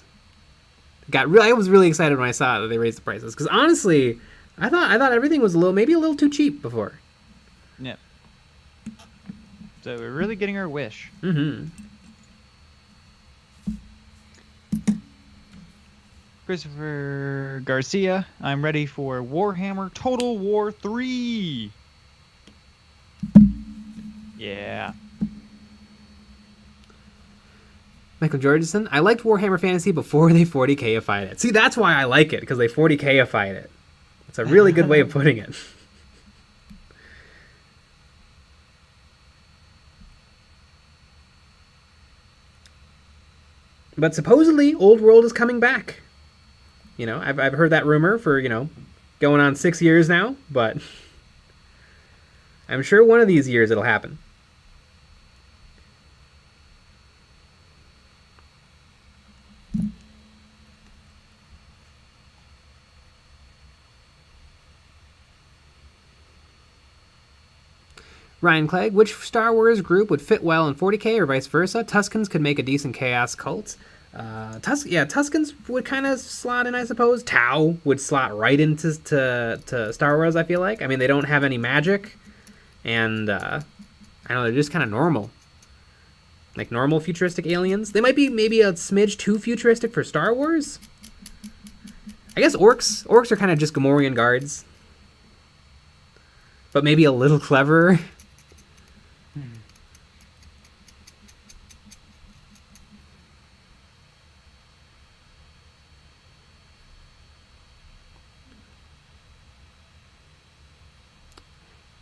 A: I was really excited when I saw that they raised the prices, because honestly, I thought everything was maybe a little too cheap before.
B: Yep. So we're really getting our wish.
A: Mm-hmm.
B: Christopher Garcia, I'm ready for Warhammer Total War 3. Yeah.
A: Michael Georgeson, I liked Warhammer Fantasy before they 40k-ified it. See, that's why I like it, because they 40k-ified it. It's a really good way of putting it. But supposedly, Old World is coming back. I've heard that rumor for, going on 6 years now, but I'm sure one of these years it'll happen. Ryan Clegg, which Star Wars group would fit well in 40k or vice versa? Tuscans could make a decent chaos cult. Tuscans would kind of slot in, I suppose. Tau would slot right into to Star Wars, I feel like. I mean, they don't have any magic, and I don't know, they're just kind of normal. Like normal futuristic aliens. They might be maybe a smidge too futuristic for Star Wars. I guess orcs. Orcs are kind of just Gamorrean guards. But maybe a little cleverer.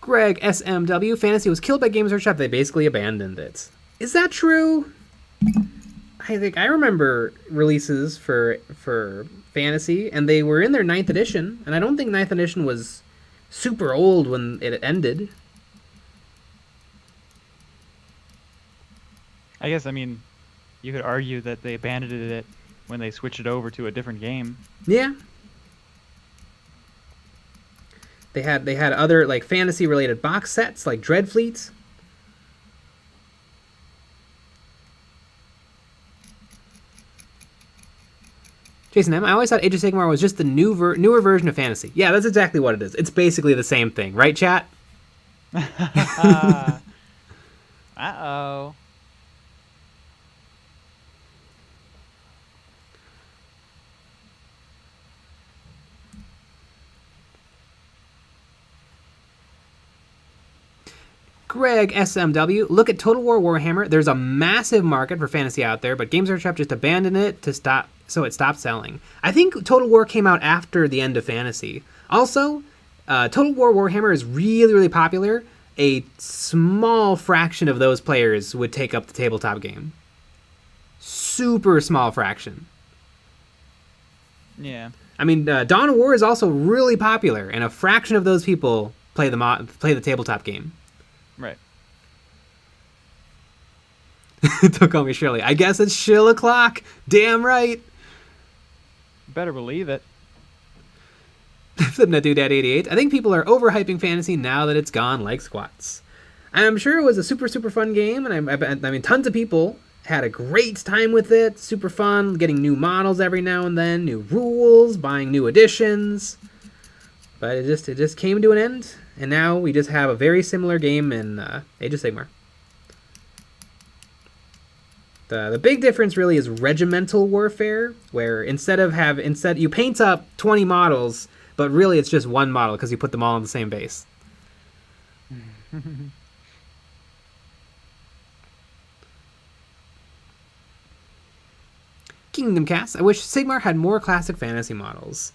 A: Greg SMW, Fantasy was killed by Games Workshop. They basically abandoned it. Is that true? I think I remember releases for Fantasy, and they were in their 9th edition, and I don't think 9th edition was super old when it ended.
B: I guess, I mean, you could argue that they abandoned it when they switched it over to a different game.
A: Yeah. They had other like fantasy related box sets like Dreadfleet. Jason M, I always thought Age of Sigmar was just the newer version of fantasy. Yeah, that's exactly what it is. It's basically the same thing, right, chat?
B: Uh-oh.
A: Greg SMW, look at Total War Warhammer. There's a massive market for fantasy out there, but Games Workshop just abandoned it so it stopped selling. I think Total War came out after the end of fantasy. Also, Total War Warhammer is really, really popular. A small fraction of those players would take up the tabletop game. Super small fraction.
B: Yeah.
A: I mean, Dawn of War is also really popular, and a fraction of those people play the tabletop game.
B: Right.
A: Don't call me Shirley. I guess it's shill o'clock. Damn right.
B: Better believe it.
A: Dude88. I think people are overhyping fantasy now that it's gone like squats. I'm sure it was a super, super fun game, and I mean, tons of people had a great time with it. Super fun, getting new models every now and then, new rules, buying new editions. But it just came to an end, and now we just have a very similar game in Age of Sigmar. The big difference really is regimental warfare, where instead you paint up 20 models, but really it's just one model because you put them all on the same base. Kingdom Cast. I wish Sigmar had more classic fantasy models.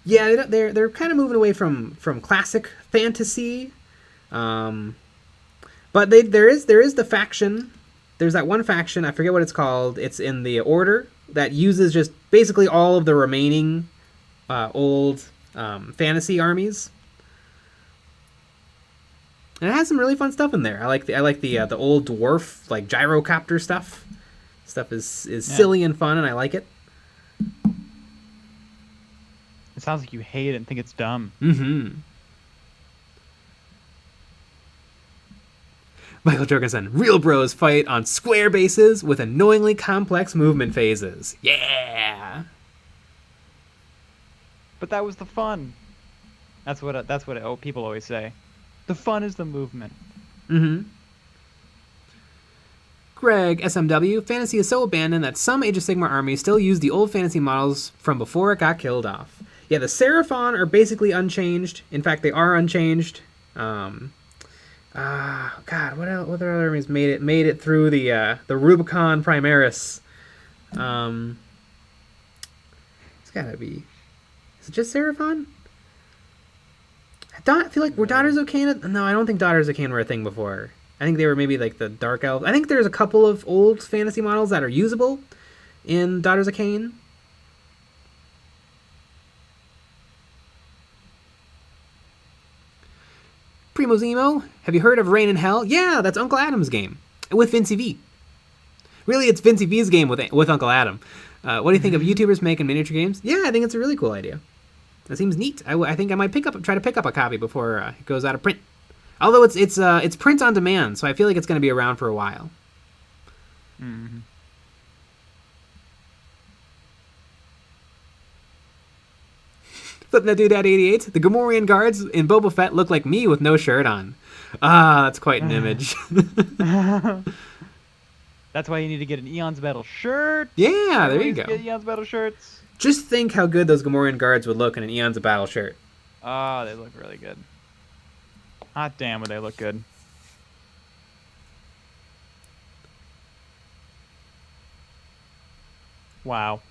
A: Yeah, they're kind of moving away from classic fantasy, but there is the faction. There's that one faction, I forget what it's called. It's in the Order that uses just basically all of the remaining old fantasy armies. And it has some really fun stuff in there. I like the old dwarf like gyrocopter stuff. Stuff is silly and fun, and I like it.
B: It sounds like you hate it and think it's dumb.
A: Mm-hmm. Michael Jorgensen, real bros fight on square bases with annoyingly complex movement phases. Yeah.
B: But that was the fun. That's what people always say. The fun is the movement.
A: Mm-hmm. Greg SMW, fantasy is so abandoned that some Age of Sigmar armies still use the old fantasy models from before it got killed off. Yeah, the Seraphon are basically unchanged. In fact, they are unchanged. God, what other armies made it through the Rubicon Primaris? It's gotta be. Is it just Seraphon? I feel like were Daughters of Cain? No, I don't think Daughters of Cain were a thing before. I think they were maybe like the Dark Elves. I think there's a couple of old fantasy models that are usable in Daughters of Cain. Primo Zemo, have you heard of Reign in Hell? Yeah, that's Uncle Adam's game with Vincey V. Really, it's Vincey V's game with Uncle Adam. What do you think of YouTubers making miniature games? Yeah, I think it's a really cool idea. That seems neat. I think I might try to pick up a copy before it goes out of print. Although it's print on demand, so I feel like it's going to be around for a while.
B: Mm-hmm.
A: Flipping that dude at 88. The Gamorrean guards in Boba Fett look like me with no shirt on. Ah, that's quite an image.
B: That's why you need to get an Eon's Battle shirt.
A: Yeah, there you go.
B: Get Eon's Battle shirts.
A: Just think how good those Gamorrean guards would look in an Eons of Battle shirt.
B: Oh, they look really good. Hot damn, would they look good. Wow.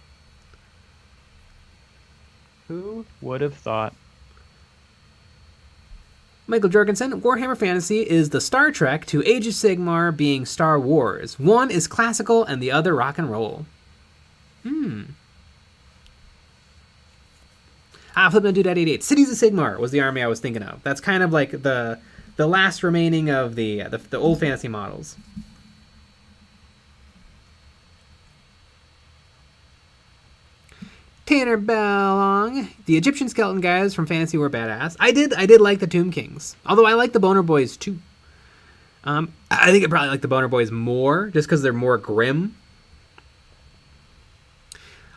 B: Who would have thought?
A: Michael Jorgensen, Warhammer Fantasy is the Star Trek to Age of Sigmar being Star Wars. One is classical and the other rock and roll. Flipping dude at 88. Cities of Sigmar was the army I was thinking of. That's kind of like the last remaining of the old fantasy models. Tanner Bellong. The Egyptian skeleton guys from Fantasy were badass. I did like the Tomb Kings. Although I like the Boner Boys too. I think I probably like the Boner Boys more just because they're more grim.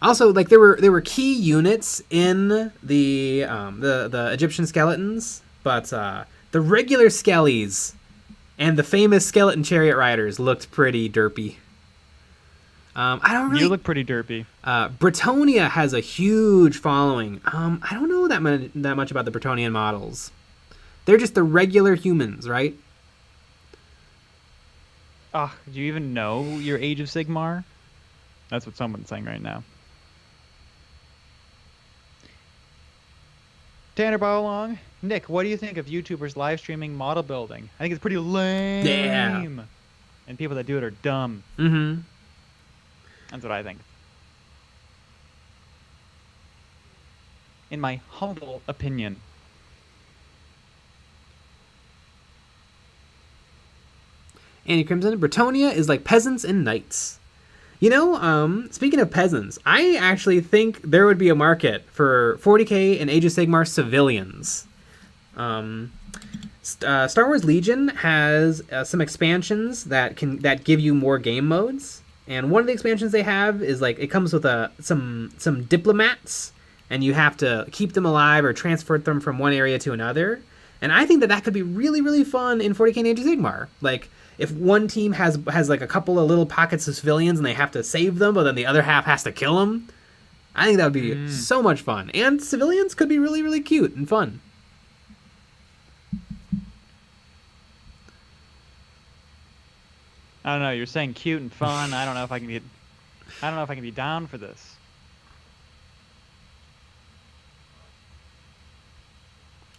A: Also, like there were key units in the Egyptian skeletons, but the regular skellies and the famous skeleton chariot riders looked pretty derpy. I don't really.
B: You look pretty derpy.
A: Bretonia has a huge following. I don't know that much about the Bretonian models. They're just the regular humans, right?
B: Ah, do you even know your Age of Sigmar? That's what someone's saying right now. Tanner Bowlong, Nick, what do you think of YouTubers live streaming model building? I think it's pretty lame.
A: Yeah.
B: And people that do it are dumb.
A: Mm-hmm.
B: That's what I think. In my humble opinion.
A: Annie Crimson, Bretonia is like peasants and knights. You know, speaking of peasants, I actually think there would be a market for 40k and Age of Sigmar civilians. Star Wars Legion has some expansions that give you more game modes, and one of the expansions they have is like it comes with some diplomats, and you have to keep them alive or transfer them from one area to another. And I think that could be really, really fun in 40k and Age of Sigmar. Like, if one team has like a couple of little pockets of civilians and they have to save them, but then the other half has to kill them, I think that would be so much fun. And civilians could be really, really cute and fun.
B: I don't know. You're saying cute and fun. I don't know if I can be down for this.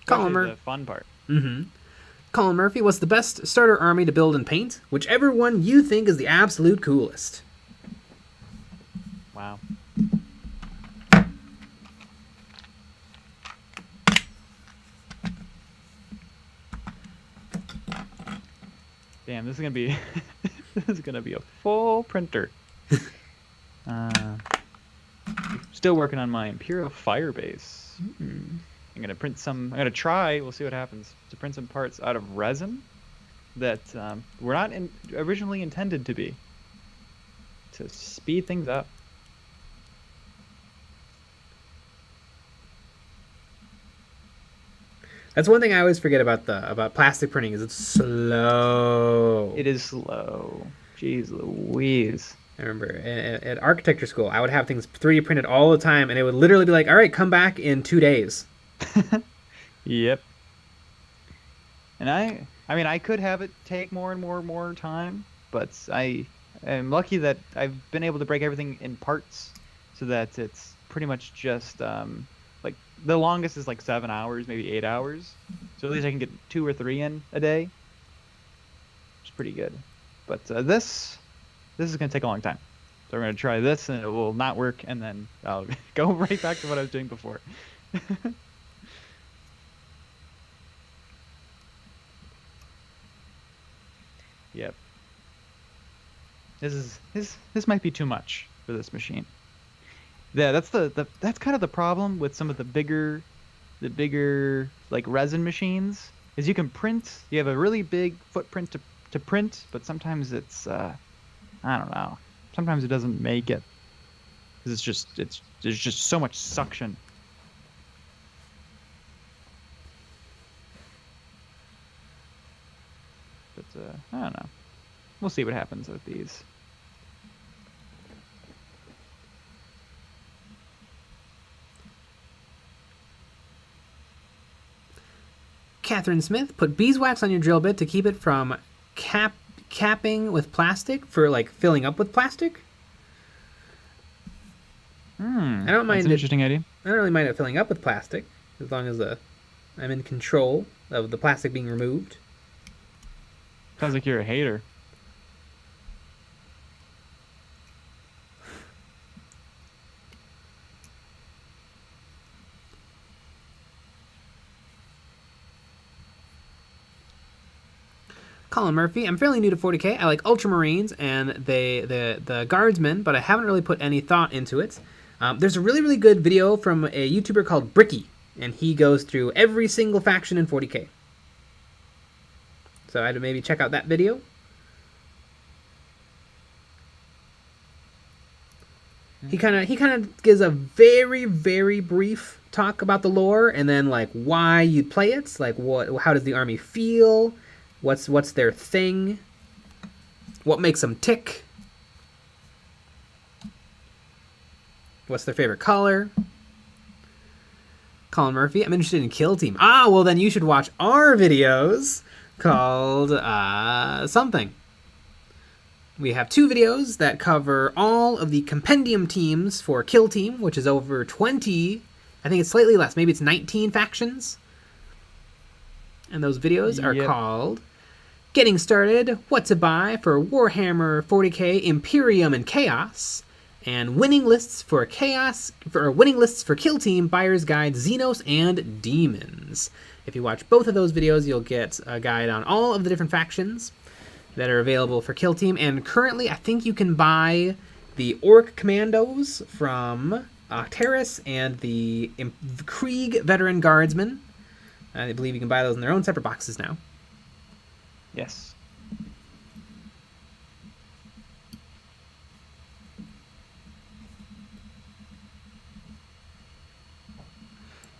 A: Colin
B: The fun part.
A: Mm-hmm. Colin Murphy, what's the best starter army to build and paint? Whichever one you think is the absolute coolest.
B: Wow. Damn, this is gonna be a full printer. Still working on my Imperial Firebase. I'm gonna try. We'll see what happens. To print some parts out of resin that were not originally intended to be. To speed things up.
A: That's one thing I always forget about plastic printing is it's slow.
B: It is slow. Jeez Louise.
A: I remember at architecture school, I would have things 3D printed all the time, and it would literally be like, all right, come back in 2 days.
B: Yep. And I mean, I could have it take more and more time, but I am lucky that I've been able to break everything in parts so that it's pretty much just like the longest is like 7 hours, maybe 8 hours. So at least I can get 2 or 3 in a day, which is pretty good. But this is going to take a long time. So we're going to try this, and it will not work, and then I'll go right back to what I was doing before. Yep. This might be too much for this machine. Yeah, that's kind of the problem with some of the bigger like resin machines is you can print. You have a really big footprint to print, but sometimes it's I don't know. Sometimes it doesn't make it. 'Cause there's just so much suction. But I don't know. We'll see what happens with these.
A: Catherine Smith, put beeswax on your drill bit to keep it from capping with plastic for like filling up with plastic. I don't mind.
B: That's an interesting idea.
A: I don't really mind it filling up with plastic as long as I'm in control of the plastic being removed.
B: Sounds like you're a hater.
A: Colin Murphy, I'm fairly new to 40k. I like Ultramarines and the Guardsmen, but I haven't really put any thought into it. There's a really, really good video from a YouTuber called Bricky, and he goes through every single faction in 40k. So I'd maybe check out that video. He kind of gives a very, very brief talk about the lore, and then like why you play it, like how does the army feel, what's their thing, what makes them tick, what's their favorite color. Colin Murphy, I'm interested in Kill Team. Ah, well then you should watch our videos called something. We have 2 videos that cover all of the compendium teams for Kill Team, which is over 20, I think it's slightly less, maybe it's 19 factions. And those videos are called Getting Started, What to Buy for Warhammer 40k, Imperium, and Chaos, and Winning Lists for Kill Team, Buyer's Guide, Xenos, and Demons. If you watch both of those videos, you'll get a guide on all of the different factions that are available for Kill Team. And currently, I think you can buy the Orc Commandos from Octeris and the Krieg Veteran Guardsmen. I believe you can buy those in their own separate boxes now.
B: Yes.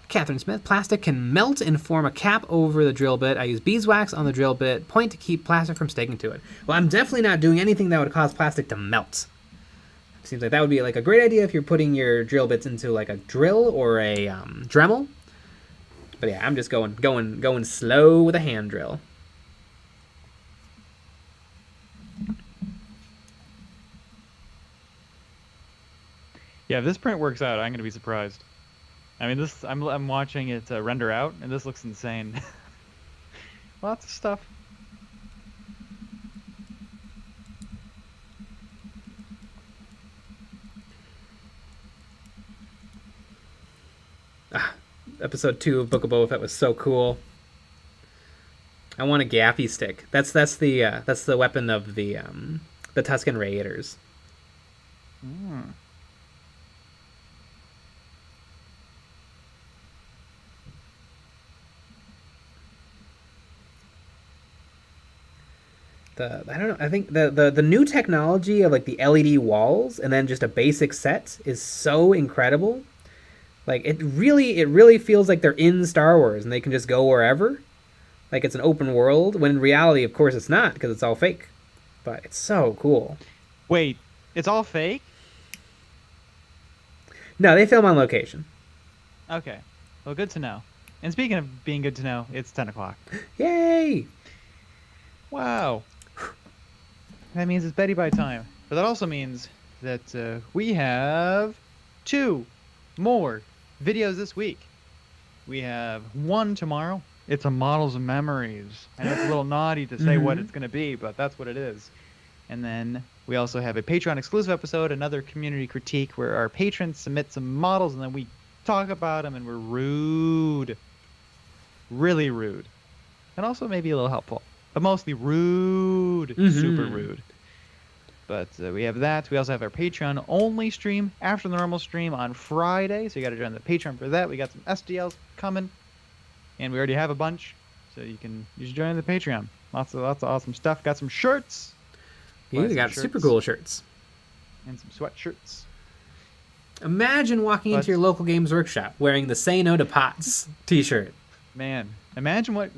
A: Catherine Smith, plastic can melt and form a cap over the drill bit. I use beeswax on the drill bit point to keep plastic from sticking to it. Well, I'm definitely not doing anything that would cause plastic to melt. Seems like that would be like a great idea if you're putting your drill bits into like a drill or a Dremel. But yeah, I'm just going slow with a hand drill.
B: Yeah, if this print works out, I'm gonna be surprised. I mean, I'm watching it render out, and this looks insane. Lots of stuff.
A: Episode 2 of Book of Boba Fett was so cool. I want a gaffy stick. That's the weapon of the Tusken Raiders. I don't know. I think the new technology of like the LED walls and then just a basic set is so incredible. Like it really feels like they're in Star Wars and they can just go wherever. Like it's an open world, when in reality, of course, it's not because it's all fake. But it's so cool.
B: Wait, it's all fake?
A: No, they film on location.
B: Okay. Well, good to know. And speaking of being good to know, it's 10 o'clock.
A: Yay!
B: Wow. That means it's Betty Bye time. But that also means that we have 2 more videos this week. We have 1 tomorrow. It's a Models of Memories. I know it's a little naughty to say what it's going to be, but that's what it is. And then we also have a Patreon exclusive episode, another community critique where our patrons submit some models and then we talk about them and we're rude. Really rude. And also maybe a little helpful. But mostly rude. Super rude. But we have that. We also have our Patreon only stream after the normal stream on Friday. So you got to join the Patreon for that. We got some SDLs coming. And we already have a bunch. So you should join the Patreon. Lots of awesome stuff. Got some shirts.
A: You got super cool shirts.
B: And some sweatshirts.
A: Imagine walking into your local Games Workshop wearing the Say No to Pots t-shirt.
B: Man, imagine what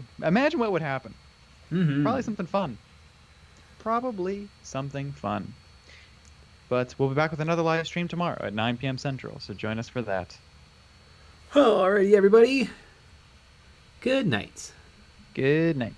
B: would happen. Probably something fun. But we'll be back with another live stream tomorrow at 9 p.m. Central, so join us for that.
A: Alrighty, everybody. Good night.
B: Good night.